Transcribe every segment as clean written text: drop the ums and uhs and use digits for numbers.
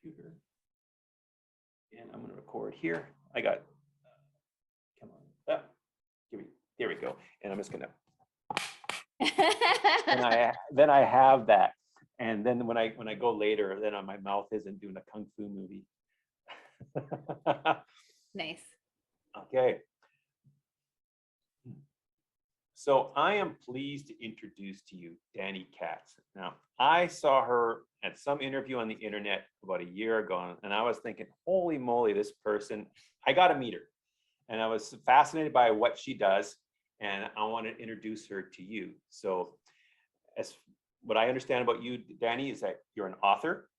computer. And I'm going to record here. I got, come on. Here we go. And I'm just going to, then I have that. And then when I go later, then my mouth isn't doing a kung fu movie. Nice. Okay. So I am pleased to introduce to you Dani Katz. Now, I saw her at some interview on the internet about a year ago, and I was thinking, holy moly, this person, I got to meet her. And I was fascinated by what she does, and I want to introduce her to you. So as what I understand about you, Dani, is that you're an author,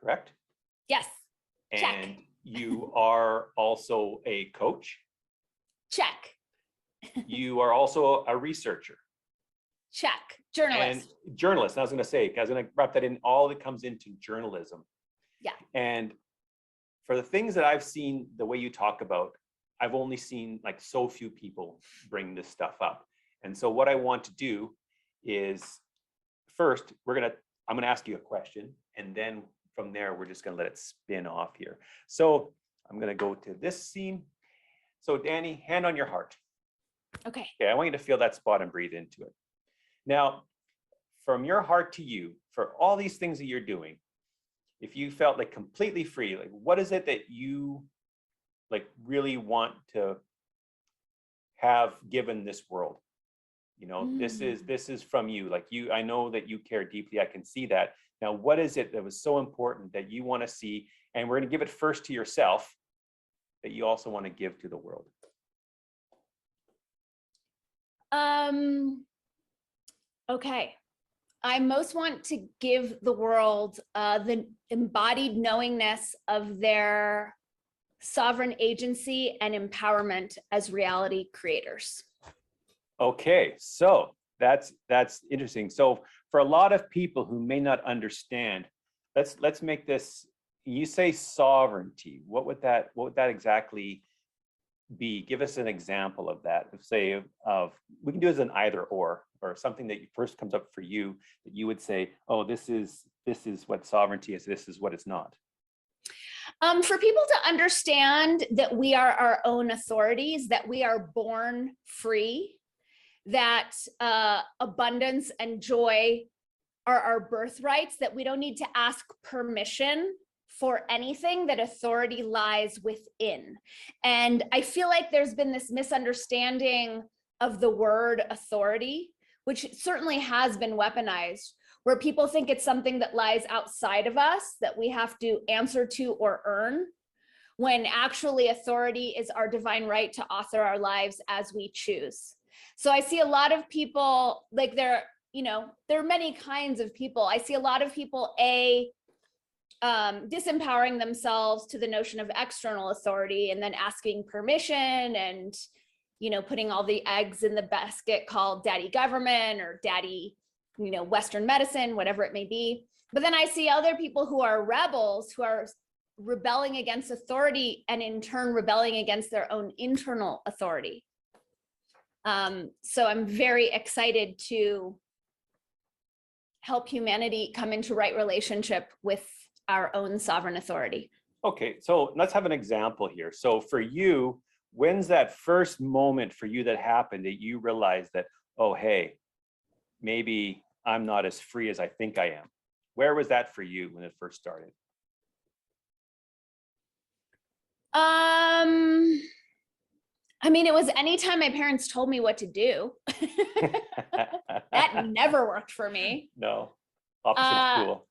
correct? Yes. And check. You are also a coach. Check. You are also a researcher. Check. Journalist. And journalist. I was going to say, I was going to wrap that in, all that comes into journalism. Yeah. And for the things that I've seen, the way you talk about, I've only seen like so few people bring this stuff up. And so what I want to do is first, I'm going to ask you a question, and then from there, we're just going to let it spin off here. So I'm going to go to this scene. So Dani, hand on your heart. Okay. Okay, I want you to feel that spot and breathe into it. Now, from your heart to you, for all these things that you're doing, if you felt like completely free, like what is it that you like really want to have given this world? You know, this is from you. Like you, I know that you care deeply. I can see that. Now, what is it that was so important that you want to see? And we're going to give it first to yourself that you also want to give to the world. Okay. I most want to give the world the embodied knowingness of their sovereign agency and empowerment as reality creators. Okay, so that's interesting. So for a lot of people who may not understand, let's make this. You say sovereignty. What would that exactly be? Give us an example of that. Say we can do it as an either or something that first comes up for you that you would say, oh, this is what sovereignty is. This is what it's not. For people to understand that we are our own authorities, that we are born free, that abundance and joy are our birthrights, that we don't need to ask permission for anything, that authority lies within. And I feel like there's been this misunderstanding of the word authority, which certainly has been weaponized, where people think it's something that lies outside of us, that we have to answer to or earn, when actually authority is our divine right to author our lives as we choose. So I see a lot of people, like there are many kinds of people. I see a lot of people, disempowering themselves to the notion of external authority and then asking permission and, putting all the eggs in the basket called daddy government or daddy, Western medicine, whatever it may be. But then I see other people who are rebels, who are rebelling against authority and in turn rebelling against their own internal authority. So I'm very excited to help humanity come into right relationship with our own sovereign authority. Okay, so let's have an example here. So for you, when's that first moment for you that happened that you realized that, oh, hey, maybe I'm not as free as I think I am? Where was that for you when it first started? It was anytime my parents told me what to do. That never worked for me. No, opposite's cool.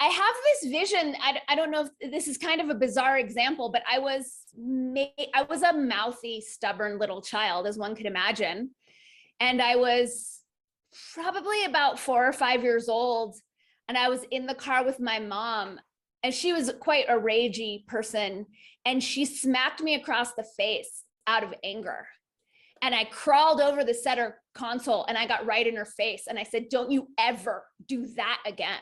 I have this vision. I don't know if this is kind of a bizarre example, but I was a mouthy, stubborn little child, as one could imagine. And I was probably about 4 or 5 years old. And I was in the car with my mom, and she was quite a ragey person. And she smacked me across the face out of anger. And I crawled over the center console and I got right in her face. And I said, don't you ever do that again.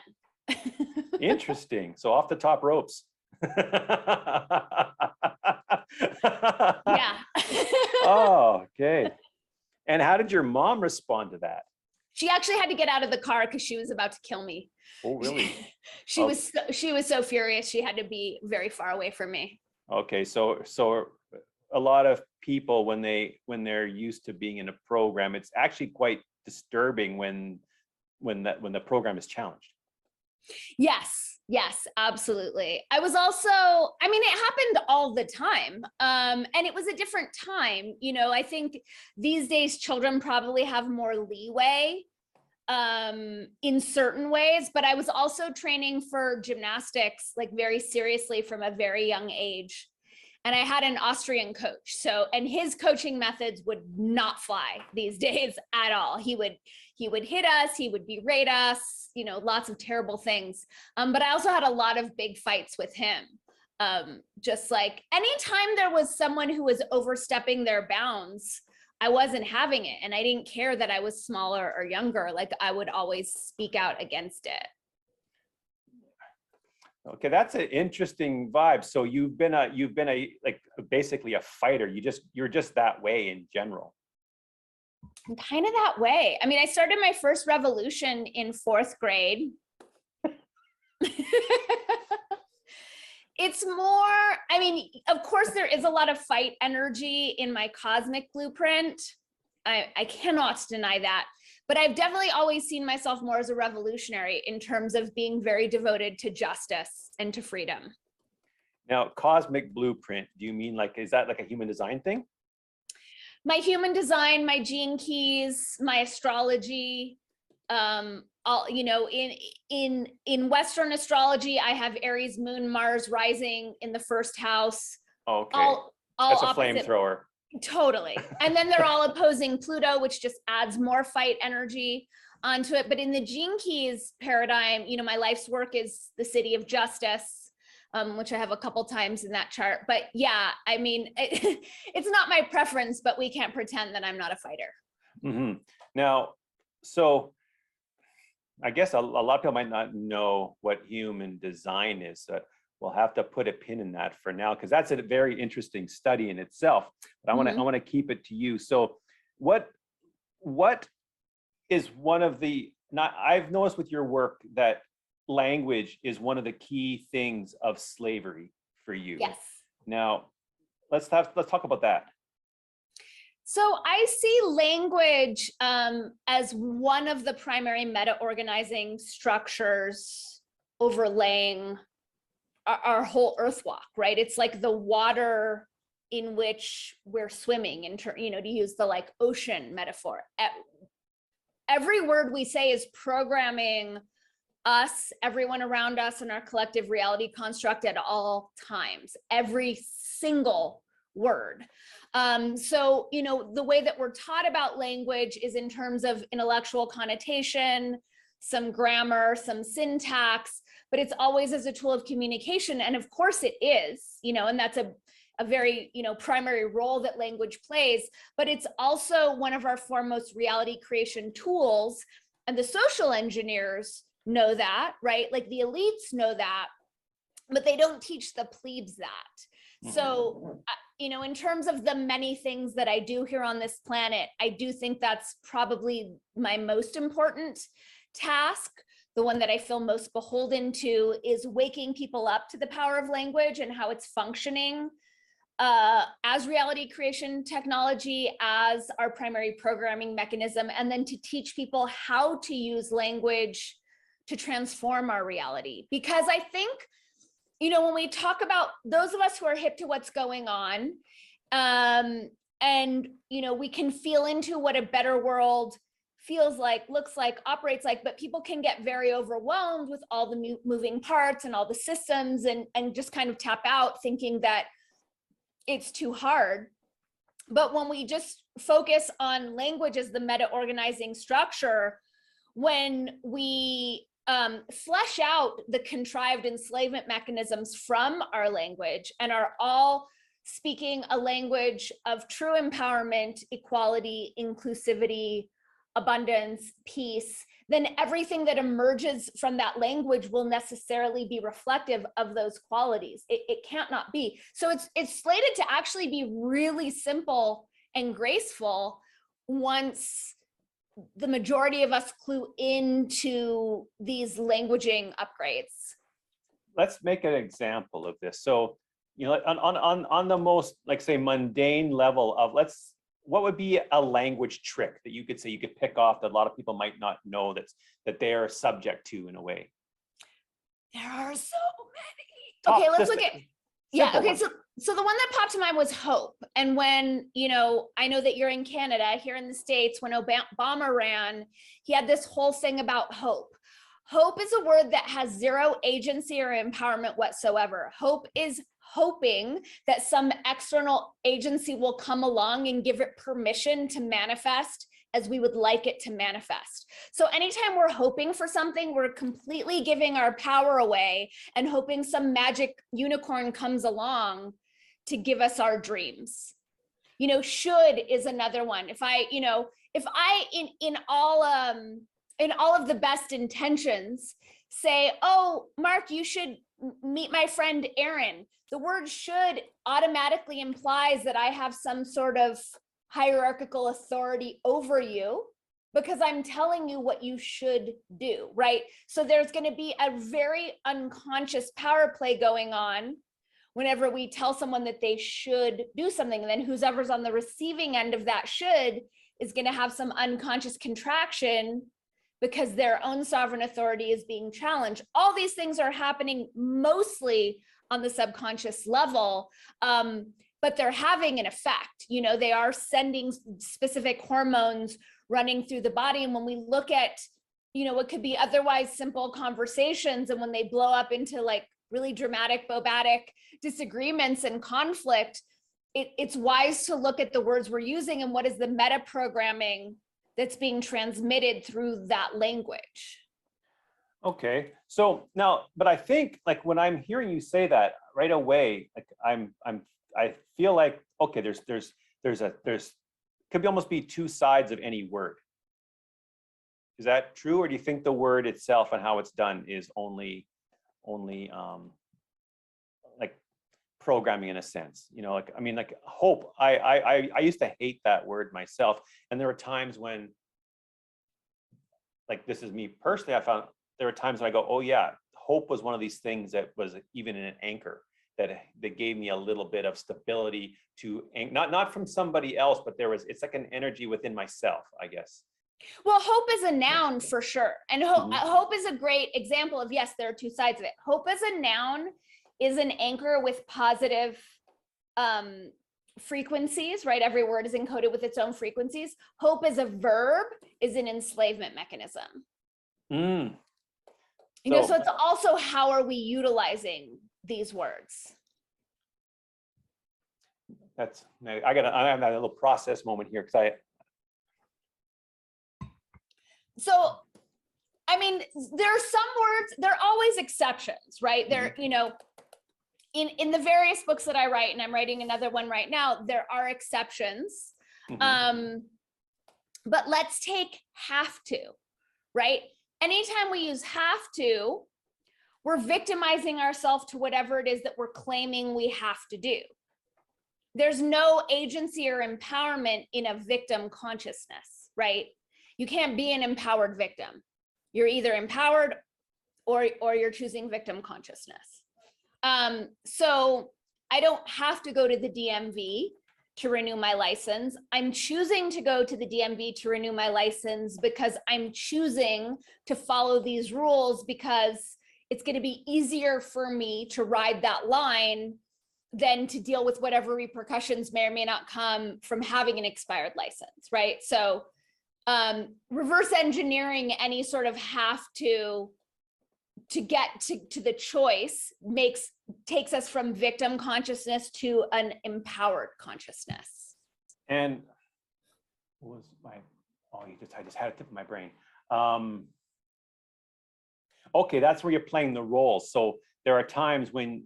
Interesting. So off the top ropes. Yeah. Oh, okay. And how did your mom respond to that? She actually had to get out of the car because she was about to kill me. Oh, really? She was so furious. She had to be very far away from me. Okay, so a lot of people when they're used to being in a program, it's actually quite disturbing when the program is challenged. Yes, absolutely. I was also, I mean, it happened all the time. And it was a different time. You know, I think these days children probably have more leeway in certain ways, but I was also training for gymnastics, like very seriously from a very young age. And I had an Austrian coach. So, and his coaching methods would not fly these days at all. He would hit us, he would berate us, you know, lots of terrible things. But I also had a lot of big fights with him. Just like anytime there was someone who was overstepping their bounds, I wasn't having it. And I didn't care that I was smaller or younger. Like I would always speak out against it. Okay, that's an interesting vibe. So you've been a like basically a fighter. You're just that way in general. I'm kind of that way. I mean, I started my first revolution in 4th grade. It's more, I mean, of course, there is a lot of fight energy in my cosmic blueprint. I cannot deny that. But I've definitely always seen myself more as a revolutionary in terms of being very devoted to justice and to freedom. Now, cosmic blueprint, do you mean like, is that like a human design thing? My human design, my gene keys, my astrology, all, you know, in Western astrology, I have Aries, Moon, Mars rising in the 1st house. Okay, all that's a opposite. flamethrower. Totally. And then they're all opposing Pluto, which just adds more fight energy onto it. But in the gene keys paradigm, you know, my life's work is the city of justice, which I have a couple times in that chart. But yeah, I mean, it's not my preference, but we can't pretend that I'm not a fighter. Mm-hmm. Now, so I guess a lot of people might not know what human design is. So we'll have to put a pin in that for now, because that's a very interesting study in itself. But I want to keep it to you. So what is one of the, I've noticed with your work that language is one of the key things of slavery for you. Yes. Now, let's talk about that. So I see language as one of the primary meta-organizing structures overlaying our whole earth walk, right? It's like the water in which we're swimming, you know, to use the like ocean metaphor. Every word we say is programming us, everyone around us, and our collective reality construct at all times, every single word. So, you know, the way that we're taught about language is in terms of intellectual connotation, some grammar, some syntax, but it's always as a tool of communication. And of course it is, you know, and that's a very, you know, primary role that language plays, but it's also one of our foremost reality creation tools. And the social engineers know that, right? Like the elites know that, but they don't teach the plebes that. So, you know, in terms of the many things that I do here on this planet, I do think that's probably my most important task. The one that I feel most beholden to is waking people up to the power of language and how it's functioning as reality creation technology, as our primary programming mechanism, and then to teach people how to use language to transform our reality. Because I think, you know, when we talk about those of us who are hip to what's going on, and, you know, we can feel into what a better world feels like, looks like, operates like, but people can get very overwhelmed with all the moving parts and all the systems and just kind of tap out thinking that it's too hard. But when we just focus on language as the meta-organizing structure, when we flesh out the contrived enslavement mechanisms from our language and are all speaking a language of true empowerment, equality, inclusivity, abundance, peace, then everything that emerges from that language will necessarily be reflective of those qualities. It can't not be. So it's slated to actually be really simple and graceful once the majority of us clue into these languaging upgrades. Let's make an example of this. So, you know, on the most, like, say, mundane level of, what would be a language trick that you could say, you could pick off that a lot of people might not know that they are subject to in a way? There are so many. Okay, let's look at, yeah, okay, so the one that popped to mind was hope. And when, you know, I know that you're in Canada, here in the States, when Obama ran, he had this whole thing about hope. Hope is a word that has zero agency or empowerment whatsoever. Hope is hoping that some external agency will come along and give it permission to manifest as we would like it to manifest. So anytime we're hoping for something, we're completely giving our power away and hoping some magic unicorn comes along to give us our dreams. You know, should is another one. If I in all of the best intentions say, oh, Mark, you should meet my friend Erin. The word should automatically implies that I have some sort of hierarchical authority over you because I'm telling you what you should do, right? So there's going to be a very unconscious power play going on whenever we tell someone that they should do something. And then whoever's on the receiving end of that should is going to have some unconscious contraction because their own sovereign authority is being challenged. All these things are happening mostly on the subconscious level, but they're having an effect. You know, they are sending specific hormones running through the body. And when we look at, you know, what could be otherwise simple conversations, and when they blow up into like really dramatic, bobatic disagreements and conflict, it's wise to look at the words we're using and what is the meta programming that's being transmitted through that language. Okay, so now, but I think, like, when I'm hearing you say that right away, like I feel like, okay, there's could be almost be two sides of any word. Is that true, or do you think the word itself and how it's done is only like programming in a sense? You know, like, I mean, like hope. I used to hate that word myself, and there were times when, like, this is me personally, I found there were times when I go, oh yeah, hope was one of these things that was even an anchor that gave me a little bit of stability to, not from somebody else, but it's like an energy within myself, I guess. Well, hope is a noun for sure. And hope is a great example of, yes, there are two sides of it. Hope as a noun is an anchor with positive frequencies, right? Every word is encoded with its own frequencies. Hope as a verb is an enslavement mechanism. You know, so it's also, how are we utilizing these words? I have that little process moment here because So, I mean, there are some words, there are always exceptions, right? There, you know, in the various books that I write, and I'm writing another one right now, there are exceptions. But let's take have to, right? Anytime we use have to, we're victimizing ourselves to whatever it is that we're claiming we have to do. There's no agency or empowerment in a victim consciousness, right? You can't be an empowered victim. You're either empowered or you're choosing victim consciousness. So I don't have to go to the DMV to renew my license. I'm choosing to go to the DMV to renew my license because I'm choosing to follow these rules because it's going to be easier for me to ride that line than to deal with whatever repercussions may or may not come from having an expired license, right? So reverse engineering any sort of have to get to the choice takes us from victim consciousness to an empowered consciousness. And what was I just had a tip in my brain. Okay, that's where you're playing the role. So there are times when,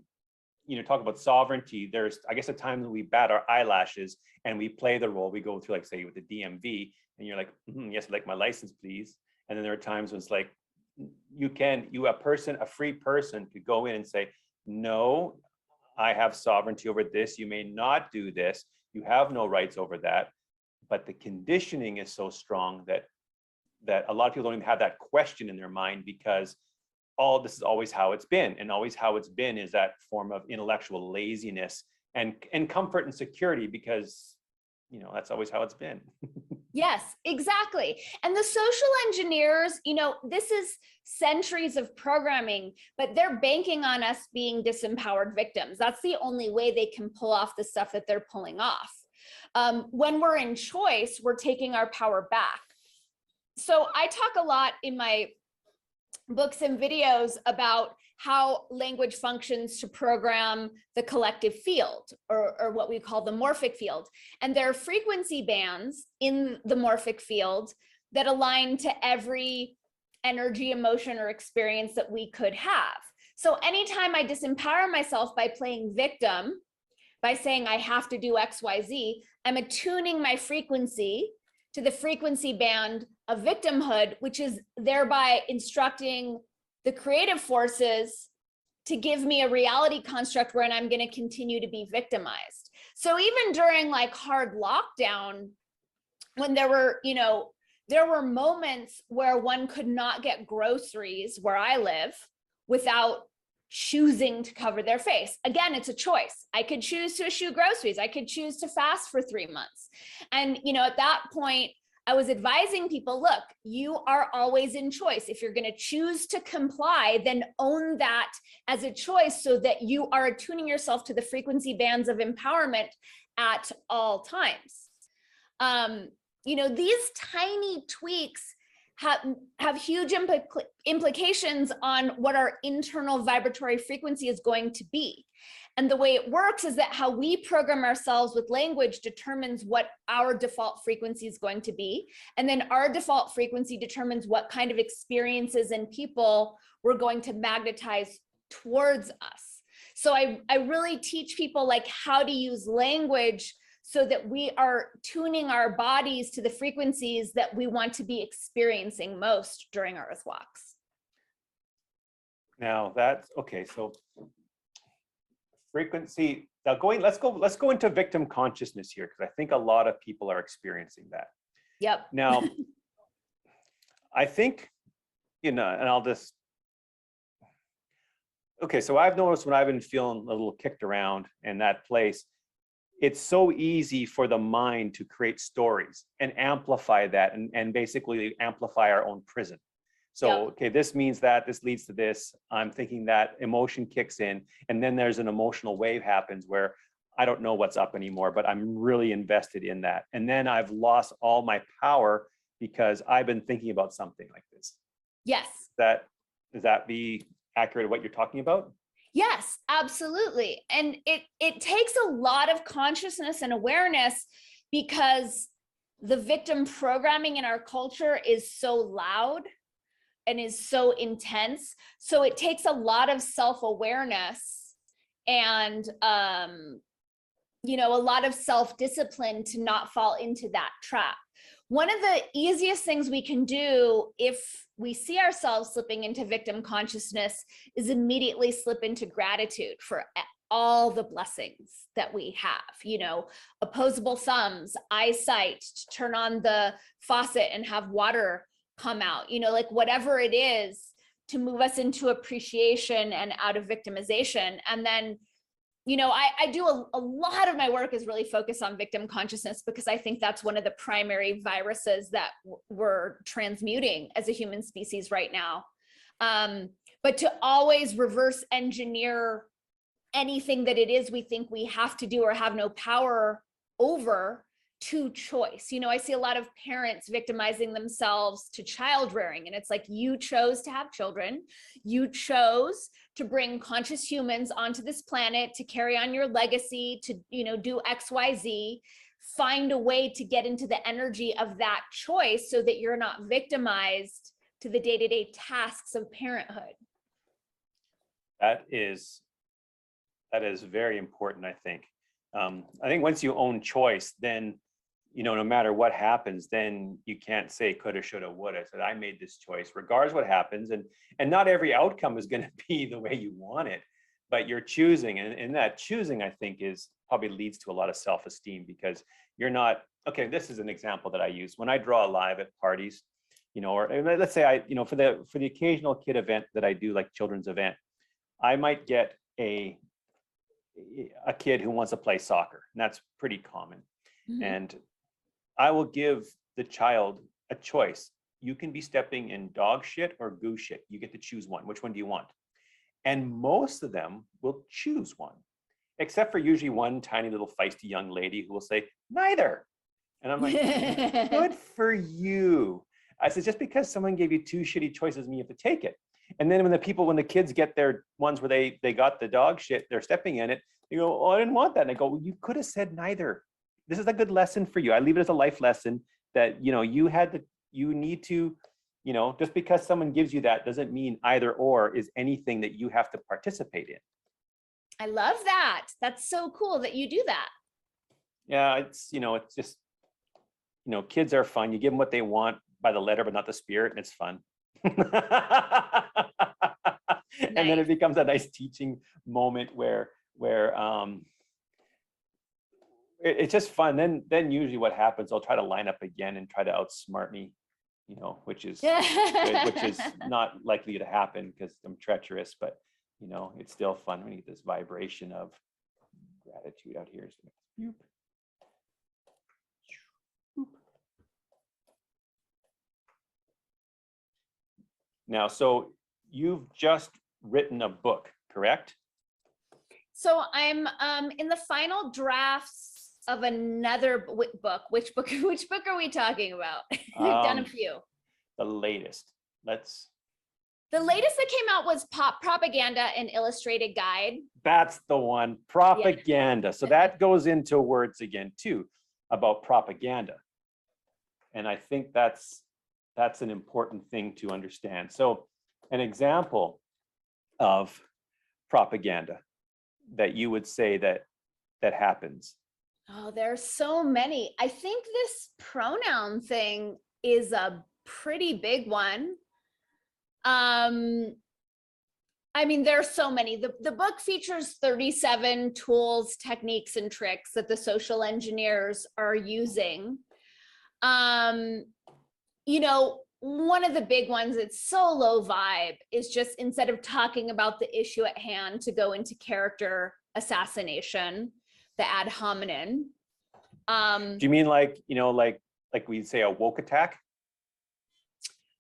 you know, talk about sovereignty, there's, I guess, a time when we bat our eyelashes and we play the role. We go through, like, say, with the DMV, and you're like, yes, I'd like my license, please. And then there are times when it's like, a free person could go in and say, no, I have sovereignty over this. You may not do this. You have no rights over that. But the conditioning is so strong that that a lot of people don't even have that question in their mind, because all this is always how it's been, and always how it's been is that form of intellectual laziness and comfort and security, because that's always how it's been. Yes, exactly. And the social engineers, this is centuries of programming, but they're banking on us being disempowered victims. That's the only way they can pull off the stuff that they're pulling off. When we're in choice, we're taking our power back. So I talk a lot in my books and videos about how language functions to program the collective field, or what we call the morphic field. And there are frequency bands in the morphic field that align to every energy, emotion, or experience that we could have. So anytime I disempower myself by playing victim, by saying I have to do X, Y, Z, I'm attuning my frequency to the frequency band of victimhood, which is thereby instructing the creative forces to give me a reality construct where I'm going to continue to be victimized. So even during like hard lockdown, when there were moments where one could not get groceries where I live without choosing to cover their face. Again, it's a choice. I could choose to eschew groceries. I could choose to fast for 3 months. And, at that point, I was advising people, look, you are always in choice. If you're going to choose to comply, then own that as a choice so that you are attuning yourself to the frequency bands of empowerment at all times. These tiny tweaks have huge implications on what our internal vibratory frequency is going to be. And the way it works is that how we program ourselves with language determines what our default frequency is going to be. And then our default frequency determines what kind of experiences and people we're going to magnetize towards us. So I really teach people like how to use language so that we are tuning our bodies to the frequencies that we want to be experiencing most during our earth walks. Now that's okay. So frequency. Now let's go into victim consciousness here, because I think a lot of people are experiencing that. Yep. Now, I think, and I'll just, okay, so I've noticed when I've been feeling a little kicked around in that place, it's so easy for the mind to create stories and amplify that, and basically amplify our own prison. So, Yep. Okay, this means that, this leads to this, I'm thinking that, emotion kicks in, and then there's an emotional wave happens where I don't know what's up anymore, but I'm really invested in that. And then I've lost all my power because I've been thinking about something like this. Yes. Does that be accurate of what you're talking about? Yes, absolutely. And it takes a lot of consciousness and awareness, because the victim programming in our culture is so loud and is so intense. So it takes a lot of self-awareness and, a lot of self-discipline to not fall into that trap. One of the easiest things we can do if we see ourselves slipping into victim consciousness is immediately slip into gratitude for all the blessings that we have, opposable thumbs, eyesight, to turn on the faucet and have water come out, like whatever it is to move us into appreciation and out of victimization. And then, I do a lot of my work is really focused on victim consciousness, because I think that's one of the primary viruses that we're transmuting as a human species right now. But to always reverse engineer anything that it is we think we have to do or have no power over to choice. I see a lot of parents victimizing themselves to child rearing, and it's like, you chose to have children, you chose to bring conscious humans onto this planet to carry on your legacy, to do XYZ. Find a way to get into the energy of that choice so that you're not victimized to the day-to-day tasks of parenthood. That is very important, I think. I think once you own choice, then no matter what happens, then you can't say coulda, shoulda, woulda. So I made this choice, regardless what happens, and not every outcome is going to be the way you want it, but you're choosing, and that choosing, I think, is probably leads to a lot of self-esteem, because you're not, okay, this is an example that I use when I draw live at parties. or let's say for the occasional kid event that I do, like children's event, I might get a kid who wants to play soccer, and that's pretty common. Mhm. And I will give the child a choice. You can be stepping in dog shit or goose shit. You get to choose one. Which one do you want? And most of them will choose one, except for usually one tiny little feisty young lady who will say, neither. And I'm like, good for you. I said, just because someone gave you two shitty choices doesn't mean you have to take it. And then when the kids get their ones where they got the dog shit, they're stepping in it, you go, oh, I didn't want that. And I go, well, you could have said neither. This is a good lesson for you. I leave it as a life lesson that, you need to, just because someone gives you that doesn't mean either or is anything that you have to participate in. I love that. That's so cool that you do that. Yeah, it's just, kids are fun. You give them what they want by the letter, but not the spirit, and it's fun. And then it becomes a nice teaching moment where it's just fun. Then usually what happens, they'll try to line up again and try to outsmart me, which is not likely to happen because I'm treacherous, but it's still fun when you get this vibration of gratitude out here. Now, so you've just written a book, correct? So I'm in the final drafts of another book. Which book are we talking about? I've done a few. The latest. The latest that came out was Propaganda, an Illustrated Guide. That's the one, propaganda. Yeah. So that goes into words again too, about propaganda. And I think that's an important thing to understand. So an example of propaganda that you would say that happens. Oh, there's so many. I think this pronoun thing is a pretty big one. There's so many. The book features 37 tools, techniques, and tricks that the social engineers are using. One of the big ones, it's so low vibe, is just instead of talking about the issue at hand, to go into character assassination, the ad hominem. Do you mean like we'd say a woke attack?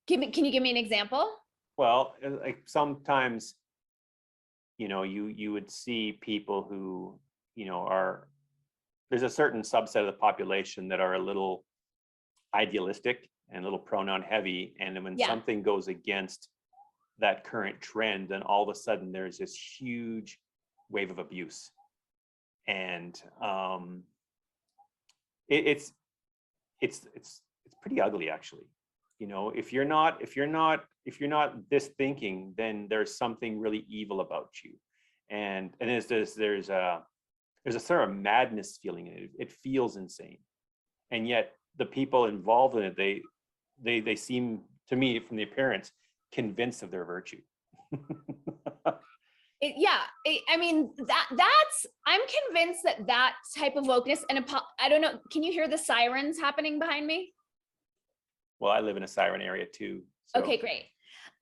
Can you give me an example? Well, like sometimes, you would see people who, there's a certain subset of the population that are a little idealistic and a little pronoun heavy. And then when something goes against that current trend, then all of a sudden there's this huge wave of abuse. And it's pretty ugly, actually. If you're not this thinking, then there's something really evil about you. And there's a sort of madness feeling in it. It feels insane. And yet the people involved in it, they seem to me, from the appearance, convinced of their virtue. I'm convinced that type of wokeness, and I don't know, can you hear the sirens happening behind me? Well, I live in a siren area too. So. Okay, great.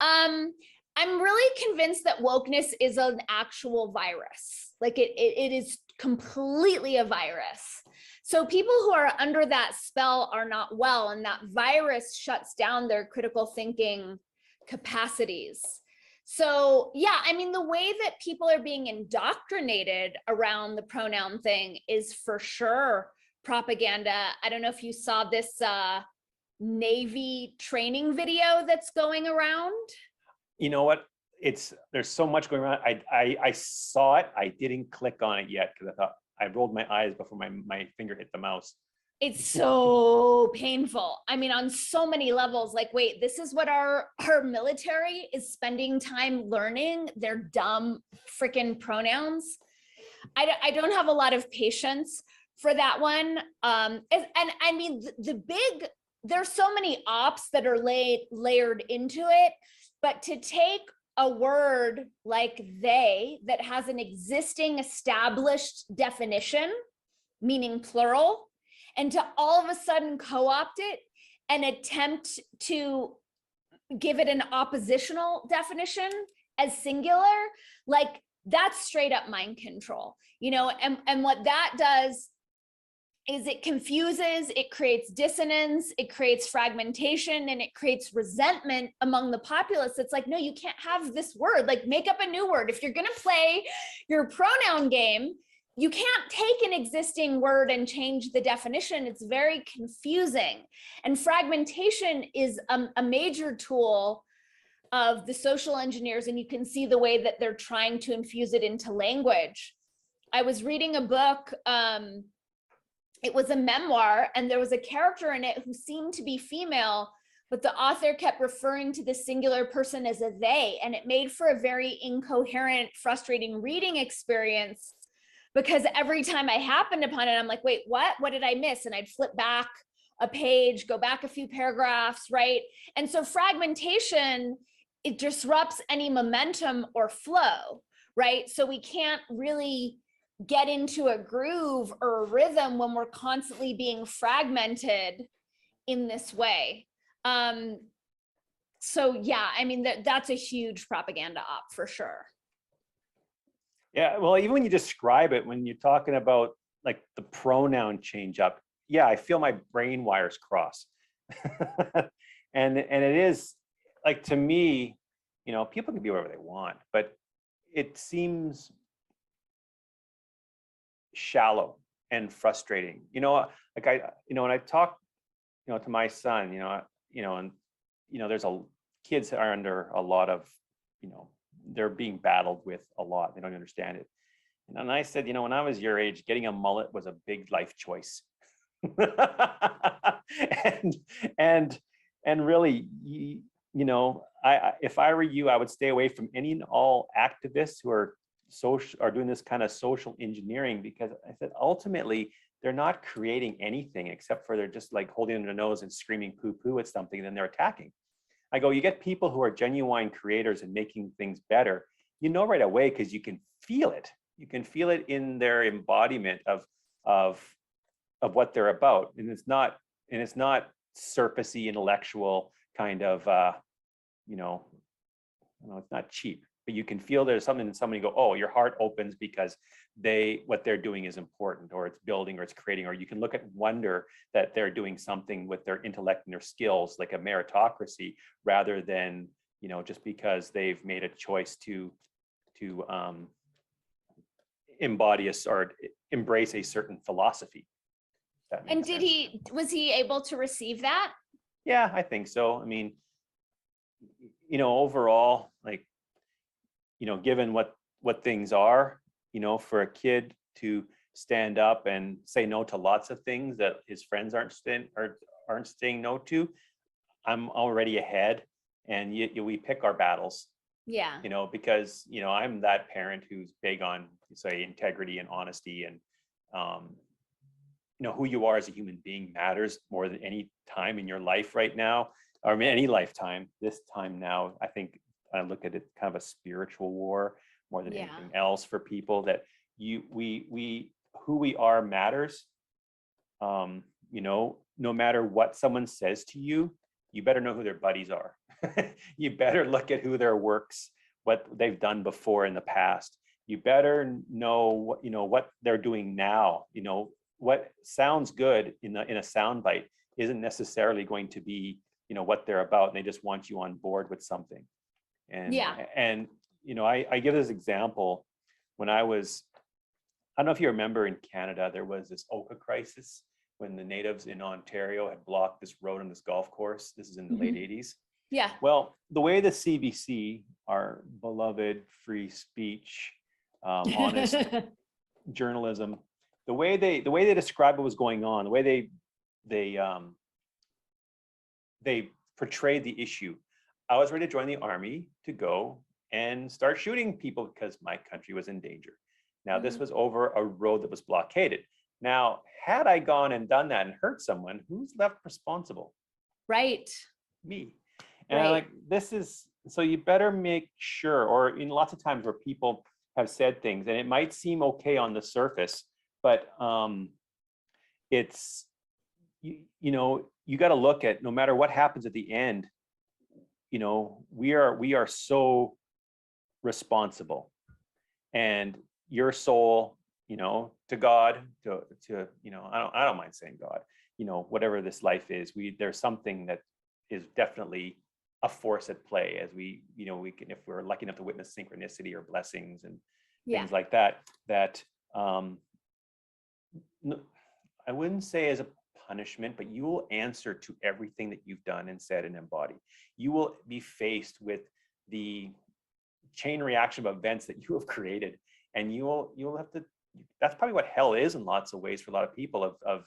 I'm really convinced that wokeness is an actual virus. Like it is completely a virus. So people who are under that spell are not well, and that virus shuts down their critical thinking capacities. So the way that people are being indoctrinated around the pronoun thing is for sure propaganda. I don't know if you saw this Navy training video that's going around. You know what? There's so much going on. I saw it. I didn't click on it yet because I thought I rolled my eyes before my finger hit the mouse. It's so painful. On so many levels. Like, wait, this is what our military is spending time learning, their dumb freaking pronouns. I don't have a lot of patience for that one. There's so many ops that are layered into it, but to take a word like they that has an existing established definition, meaning plural, and to all of a sudden co-opt it and attempt to give it an oppositional definition as singular, like that's straight up mind control, you know, and what that does is it confuses, it creates dissonance, it creates fragmentation, and it creates resentment among the populace. It's like, no, you can't have this word, like make up a new word. If you're going to play your pronoun game, you can't take an existing word and change the definition. It's very confusing. And fragmentation is a major tool of the social engineers, and you can see the way that they're trying to infuse it into language. I was reading a book, it was a memoir, and there was a character in it who seemed to be female, but the author kept referring to the singular person as a they, and it made for a very incoherent, frustrating reading experience, because every time I happened upon it, I'm like, wait, what did I miss? And I'd flip back a page, go back a few paragraphs, right? And so fragmentation, it disrupts any momentum or flow, right? So we can't really get into a groove or a rhythm when we're constantly being fragmented in this way. So yeah, I mean, that's a huge propaganda op for sure. Yeah, well, even when you describe it, when you're talking about like the pronoun change up, yeah, I feel my brain wires cross. and it is like, to me, you know, people can be whatever they want, but it seems shallow and frustrating. You know, like when I talk, you know, to my son, there's kids are under a lot of, you know, they're being battled with a lot. They don't understand it. And I said, you know, when I was your age, getting a mullet was a big life choice. and really, you know, if I were you, I would stay away from any and all activists who are doing this kind of social engineering, because I said ultimately they're not creating anything except for they're just like holding their nose and screaming poo-poo at something, and then they're attacking. I go, you get people who are genuine creators and making things better, you know, right away, because you can feel it. You can feel it in their embodiment of what they're about, and it's not surfacey intellectual kind of it's not cheap, but you can feel there's something in somebody go, oh, your heart opens because what they're doing is important, or it's building, or it's creating, or you can look at wonder that they're doing something with their intellect and their skills, like a meritocracy, rather than, you know, just because they've made a choice to embody or embrace a certain philosophy. And was he able to receive that? Yeah, I think so. I mean, you know, overall, like, you know, given what things are, you know, for a kid to stand up and say no to lots of things that his friends aren't saying no to, I'm already ahead. And we pick our battles. Yeah. You know, because, you know, I'm that parent who's big on, say, integrity and honesty, and you know, who you are as a human being matters more than any time in your life right now, or any lifetime. This time now, I think I look at it kind of a spiritual war more than anything else for people, that who we are matters. You know, no matter what someone says to you, you better know who their buddies are. You better look at who their works, what they've done before in the past. You better know, you know, what they're doing now. You know, what sounds good in a soundbite isn't necessarily going to be, you know, what they're about, and they just want you on board with something. And you know, I give this example. When I don't know if you remember, in Canada there was this Oka crisis when the natives in Ontario had blocked this road on this golf course. This is in the late 80s. Yeah. Well, the way the CBC, our beloved free speech, honest journalism, the way they described what was going on, the way they portrayed the issue, I was ready to join the army to go and start shooting people because my country was in danger. Now, this was over a road that was blockaded. Now, had I gone and done that and hurt someone, who's left responsible? Right. Me. And I'm like, so you better make sure, or in lots of times where people have said things and it might seem okay on the surface, but it's, you know, you got to look at, no matter what happens at the end, we are so responsible, and your soul, to God, to I don't mind saying God, whatever this life is, there's something that is definitely a force at play, as we can, if we're lucky enough to witness synchronicity or blessings and things like that, I wouldn't say as a punishment, but you will answer to everything that you've done and said and embodied. You will be faced with the chain reaction of events that you have created, and you'll have to. That's probably what hell is in lots of ways for a lot of people. Of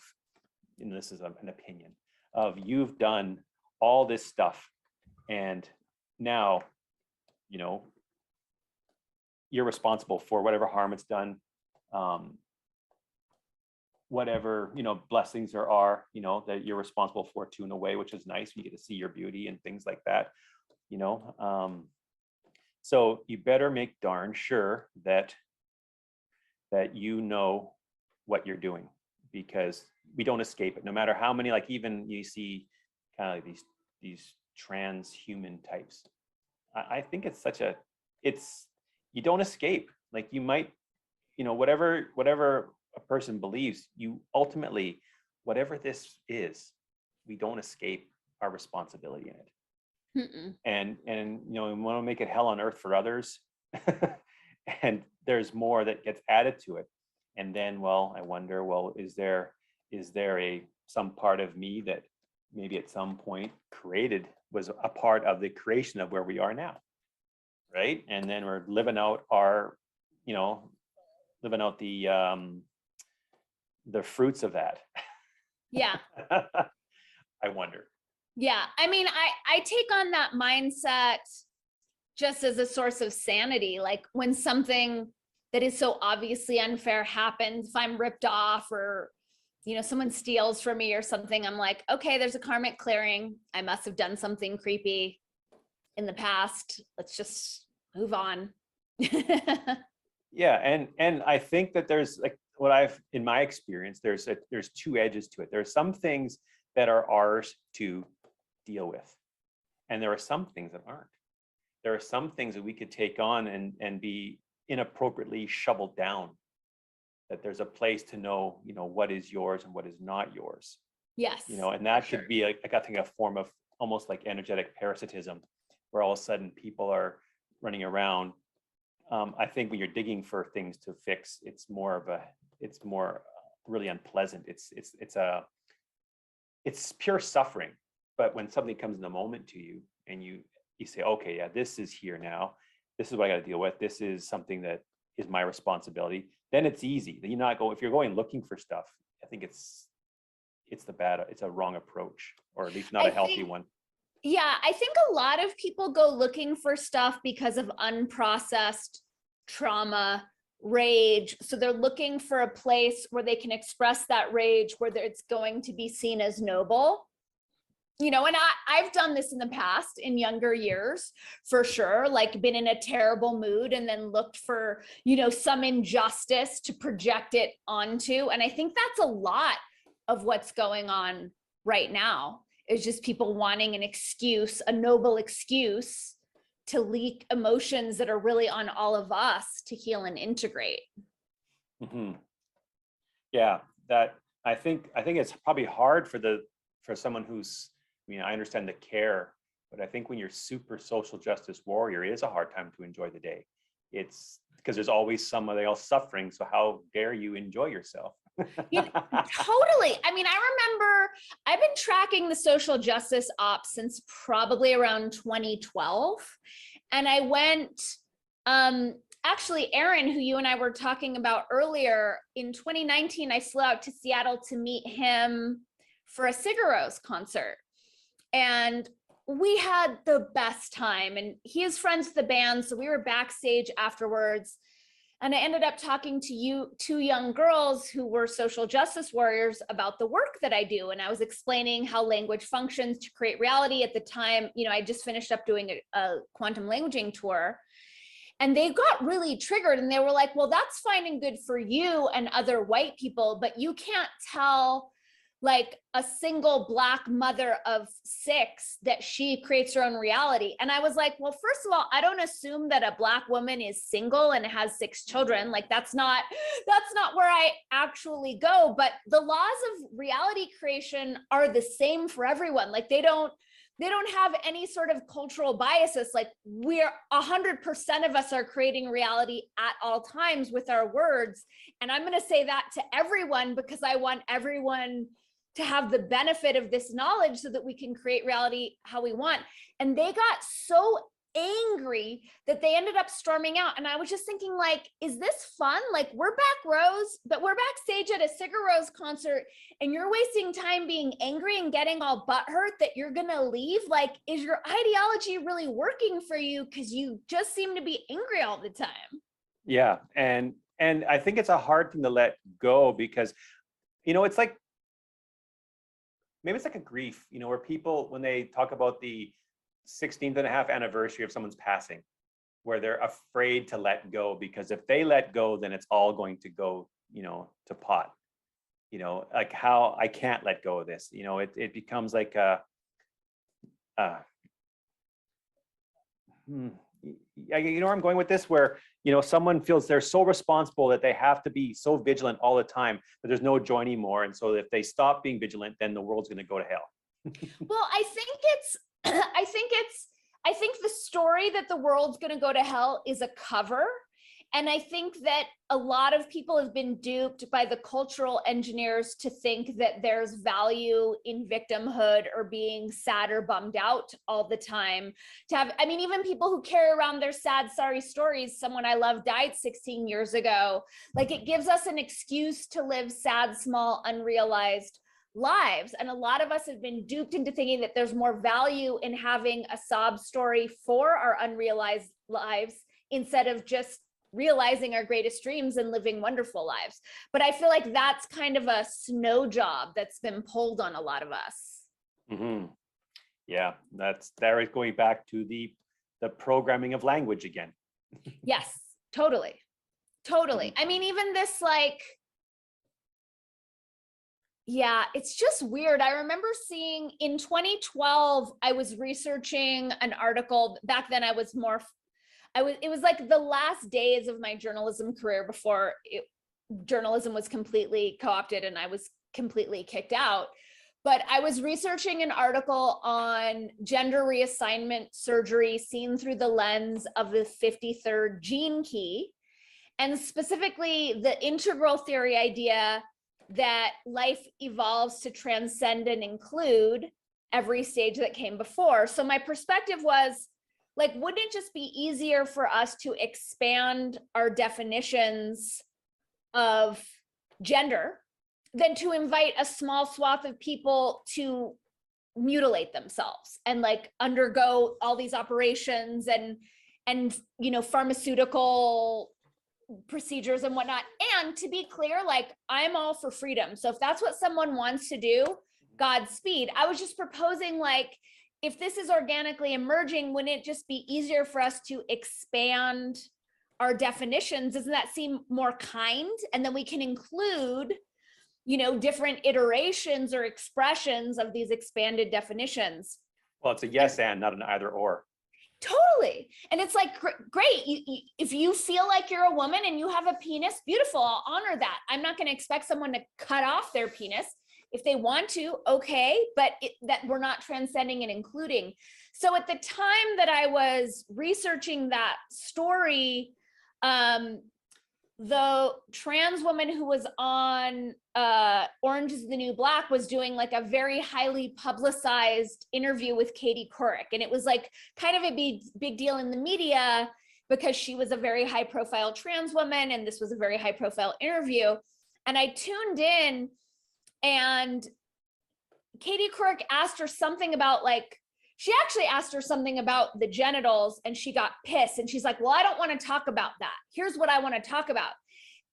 this is an opinion, of you've done all this stuff, and now, you're responsible for whatever harm it's done. Whatever blessings there are, that you're responsible for too, in a way, which is nice. You get to see your beauty and things like that, so you better make darn sure that you know what you're doing, because we don't escape it, no matter how many, like, even you see kind of like these transhuman types. I think it's you don't escape. Like, you might, whatever a person believes, you ultimately, whatever this is, we don't escape our responsibility in it. Mm-mm. And we want to make it hell on earth for others. And there's more that gets added to it. And then, I wonder, is there some part of me that maybe at some point was a part of the creation of where we are now, right? And then we're living out the fruits of that. Yeah. I wonder. Yeah. I mean, I take on that mindset just as a source of sanity. Like, when something that is so obviously unfair happens, if I'm ripped off, or, someone steals from me or something, I'm like, okay, there's a karmic clearing. I must have done something creepy in the past. Let's just move on. Yeah. And I think that there's, like, in my experience, there's two edges to it. There are some things that are ours to deal with, and there are some things that aren't. There are some things that we could take on and be inappropriately shoveled down, that there's a place to know, what is yours and what is not yours. Yes. And that could be, like, I think, a form of almost like energetic parasitism, where all of a sudden people are running around. I think when you're digging for things to fix, it's more really unpleasant. It's pure suffering. But when something comes in the moment to you, and you say, okay, yeah, this is here now. This is what I got to deal with. This is something that is my responsibility. Then it's easy. Then if you're going looking for stuff, I think it's a wrong approach, or at least not a healthy one. Yeah, I think a lot of people go looking for stuff because of unprocessed trauma, rage. So they're looking for a place where they can express that rage, where it's going to be seen as noble. And I've done this in the past, in younger years, for sure, like, been in a terrible mood and then looked for, some injustice to project it onto. And I think that's a lot of what's going on right now, is just people wanting an excuse, a noble excuse, to leak emotions that are really on all of us to heal and integrate. Mm-hmm. Yeah, that I think it's probably hard for someone who's, I understand the care, but I think when you're super social justice warrior, it is a hard time to enjoy the day. It's because there's always somebody else suffering. So how dare you enjoy yourself? Totally. I mean, I remember I've been tracking the social justice ops since probably around 2012. And I went, actually, Aaron, who you and I were talking about earlier, in 2019, I flew out to Seattle to meet him for a Sigur Rós concert. And we had the best time. And he is friends with the band, so we were backstage afterwards. And I ended up talking to two young girls who were social justice warriors about the work that I do. And I was explaining how language functions to create reality. At the time, I just finished up doing a quantum languaging tour. And they got really triggered, and they were like, well, that's fine and good for you and other white people, but you can't tell like a single Black mother of 6 that she creates her own reality. And I was like, well, first of all, I don't assume that a Black woman is single and has 6 children. Like that's not where I actually go. But the laws of reality creation are the same for everyone. Like they don't have any sort of cultural biases. Like we're 100% of us are creating reality at all times with our words. And I'm going to say that to everyone because I want everyone to have the benefit of this knowledge so that we can create reality how we want. And they got so angry that they ended up storming out. And I was just thinking, like, is this fun? Like we're backstage at a Sigur Rós concert and you're wasting time being angry and getting all butthurt that you're gonna leave. Like, is your ideology really working for you? Because you just seem to be angry all the time. Yeah. And I think it's a hard thing to let go because, it's like, maybe it's like a grief, where people, when they talk about the 16th and a half anniversary of someone's passing, where they're afraid to let go because if they let go, then it's all going to go, to pot. Like how I can't let go of this. It becomes like where I'm going with this, where someone feels they're so responsible that they have to be so vigilant all the time that there's no joy anymore, and so if they stop being vigilant, then the world's going to go to hell. Well, I think the story that the world's going to go to hell is a cover. And I think that a lot of people have been duped by the cultural engineers to think that there's value in victimhood or being sad or bummed out all the time. Even people who carry around their sad, sorry stories, someone I love died 16 years ago, like it gives us an excuse to live sad, small, unrealized lives. And a lot of us have been duped into thinking that there's more value in having a sob story for our unrealized lives instead of just realizing our greatest dreams and living wonderful lives. But I feel like that's kind of a snow job that's been pulled on a lot of us. Mm-hmm. Yeah, there is going back to the programming of language again. Yes, totally. Mm-hmm. Even this, like, yeah, it's just weird. I remember seeing in 2012, I was researching an article. Back then it was like the last days of my journalism career before journalism was completely co-opted and I was completely kicked out. But I was researching an article on gender reassignment surgery seen through the lens of the 53rd gene key, and specifically the integral theory idea that life evolves to transcend and include every stage that came before. So my perspective was, like, wouldn't it just be easier for us to expand our definitions of gender than to invite a small swath of people to mutilate themselves and like undergo all these operations and pharmaceutical procedures and whatnot? And to be clear, like, I'm all for freedom. So if that's what someone wants to do, Godspeed. I was just proposing, like, if this is organically emerging, wouldn't it just be easier for us to expand our definitions? Doesn't that seem more kind? And then we can include, different iterations or expressions of these expanded definitions. Well, it's a yes and not an either or. Totally. And it's like, great. If you feel like you're a woman and you have a penis, beautiful. I'll honor that. I'm not going to expect someone to cut off their penis. If they want to, okay, but that we're not transcending and including. So at the time that I was researching that story, the trans woman who was on Orange is the New Black was doing like a very highly publicized interview with Katie Couric. And it was like kind of a big deal in the media because she was a very high profile trans woman and this was a very high profile interview. And I tuned in, and Katie Couric asked her something about, like, she actually asked her something about the genitals and she got pissed. And she's like, well, I don't want to talk about that. Here's what I want to talk about.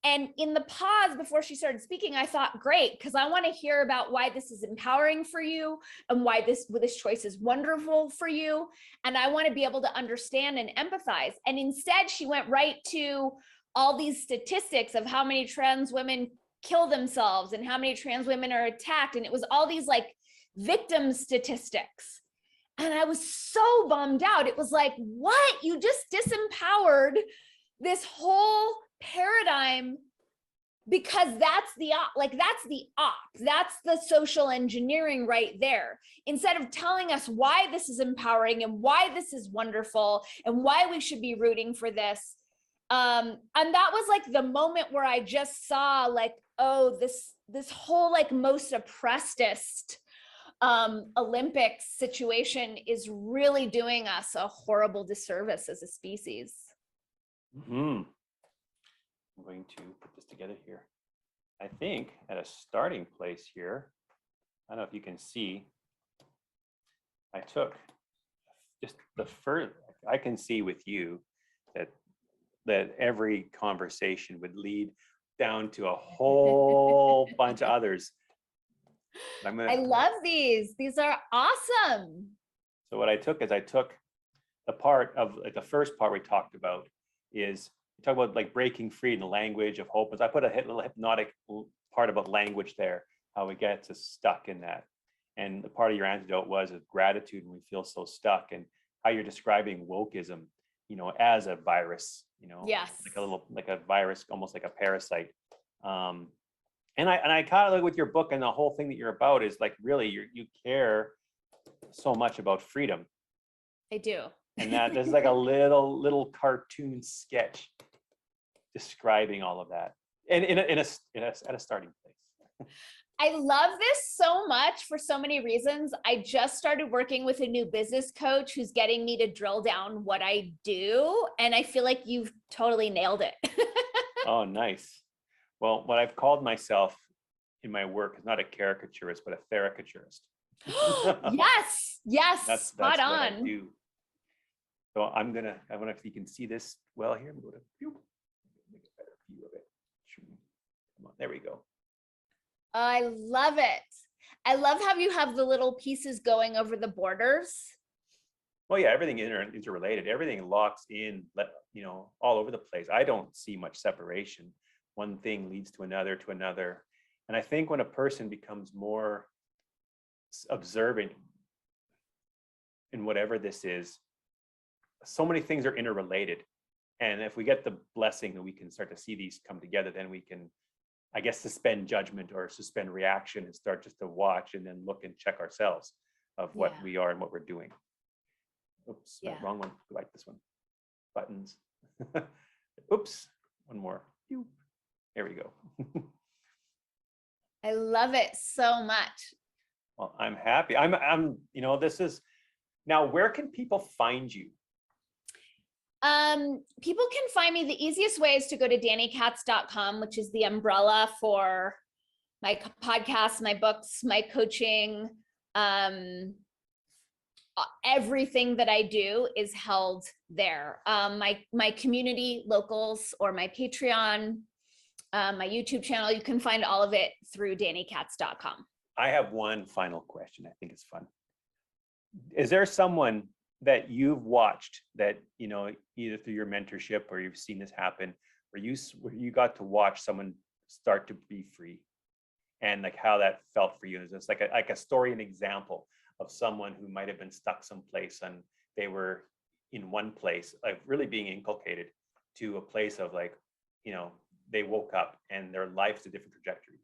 And in the pause before she started speaking, I thought, great, because I want to hear about why this is empowering for you and why this choice is wonderful for you. And I want to be able to understand and empathize. And instead, she went right to all these statistics of how many trans women kill themselves and how many trans women are attacked. And it was all these like victim statistics. And I was so bummed out. It was like, what? You just disempowered this whole paradigm, because that's the social engineering right there. Instead of telling us why this is empowering and why this is wonderful and why we should be rooting for this. And that was like the moment where I just saw like, oh, this whole like most oppressedest Olympics situation is really doing us a horrible disservice as a species. I'm going to put this together here. I think at a starting place here, I don't know if you can see, I took just the first, I can see with you that every conversation would lead down to a whole bunch of others. I love these. These are awesome. So what I took is I took the part of like the first part we talked about is we talk about like breaking free in the language of hope. As I put a little hypnotic part about language there, how we get so stuck in that. And the part of your antidote was gratitude when we feel so stuck, and how you're describing wokeism, you know, as a virus, you know, yes, like a virus, almost like a parasite. And I kind of look with your book, and the whole thing that you're about is like really you care so much about freedom. I do. And that there's like a little cartoon sketch describing all of that, and at a starting place. I love this so much for so many reasons. I just started working with a new business coach who's getting me to drill down what I do, and I feel like you've totally nailed it. Oh, nice. Well, what I've called myself in my work is not a caricaturist, but a theracaturist. Yes, that's spot what on. I do. So I don't know if you can see this well here. I'm going to make a better view of it. Come on, there we go. I love it. I love how you have the little pieces going over the borders. Well, yeah, everything interrelated. Everything locks in, you know, all over the place. I don't see much separation. One thing leads to another, And I think when a person becomes more observant in whatever this is, so many things are interrelated. And if we get the blessing that we can start to see these come together, then we can, I guess, suspend judgment or suspend reaction and start just to watch and then look and check ourselves of what we are and what we're doing. Oops, wrong one. I like this one. Buttons. Oops, one more. There we go. I love it so much. Well, I'm happy. I'm, you know, this is, now where can people find you? People can find me. The easiest way is to go to danikatz.com, which is the umbrella for my podcast, my books, my coaching. Everything that I do is held there. My community locals or my Patreon, my YouTube channel, you can find all of it through danikatz.com. I have one final question. I think it's fun. Is there someone that you've watched that, you know, either through your mentorship or you've seen this happen, where you got to watch someone start to be free, and like how that felt for you? Is this like a story, an example of someone who might have been stuck someplace and they were in one place, like really being inculcated to a place of like, you know, they woke up and their life's a different trajectory?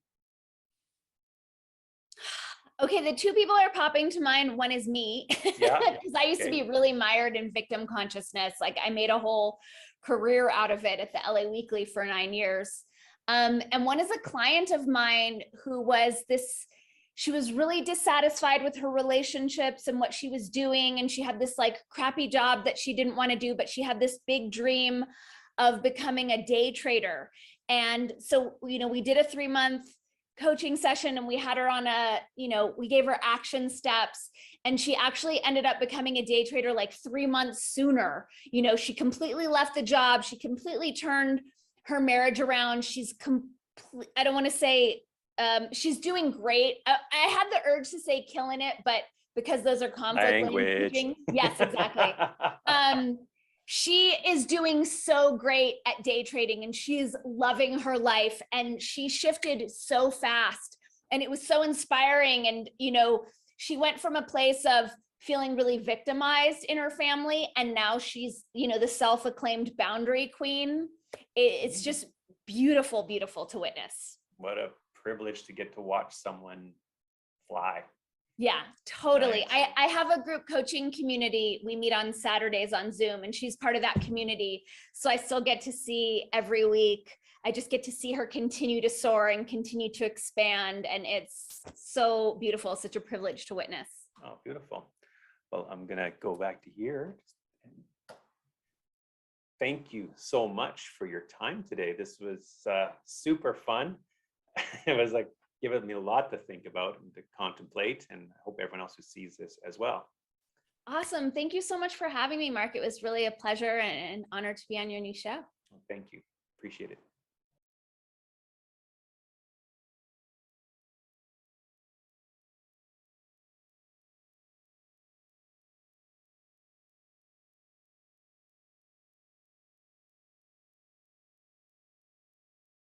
Okay, the two people are popping to mind. One is me, because I used to be really mired in victim consciousness. Like I made a whole career out of it at the LA Weekly for 9 years. And one is a client of mine who was she was really dissatisfied with her relationships and what she was doing. And she had this like crappy job that she didn't want to do, but she had this big dream of becoming a day trader. And so, you know, we did a 3-month coaching session and we had her on we gave her action steps, and she actually ended up becoming a day trader like 3 months sooner. You know, she completely left the job. She completely turned her marriage around. She's I don't want to say, she's doing great. I had the urge to say killing it, but because those are conflict language. Yes, exactly. She is doing so great at day trading and she's loving her life, and she shifted so fast and it was so inspiring. And, she went from a place of feeling really victimized in her family, and now she's, the self-acclaimed boundary queen. It's just beautiful, beautiful to witness. What a privilege to get to watch someone fly. Yeah, totally. Nice. I have a group coaching community. We meet on Saturdays on Zoom, and she's part of that community. So I still get to see every week. I just get to see her continue to soar and continue to expand. And it's so beautiful, such a privilege to witness. Oh, beautiful. Well, I'm going to go back to here. Thank you so much for your time today. This was super fun. It was like given me a lot to think about and to contemplate, and I hope everyone else who sees this as well. Awesome. Thank you so much for having me, Mark. It was really a pleasure and an honor to be on your new show. Thank you. Appreciate it.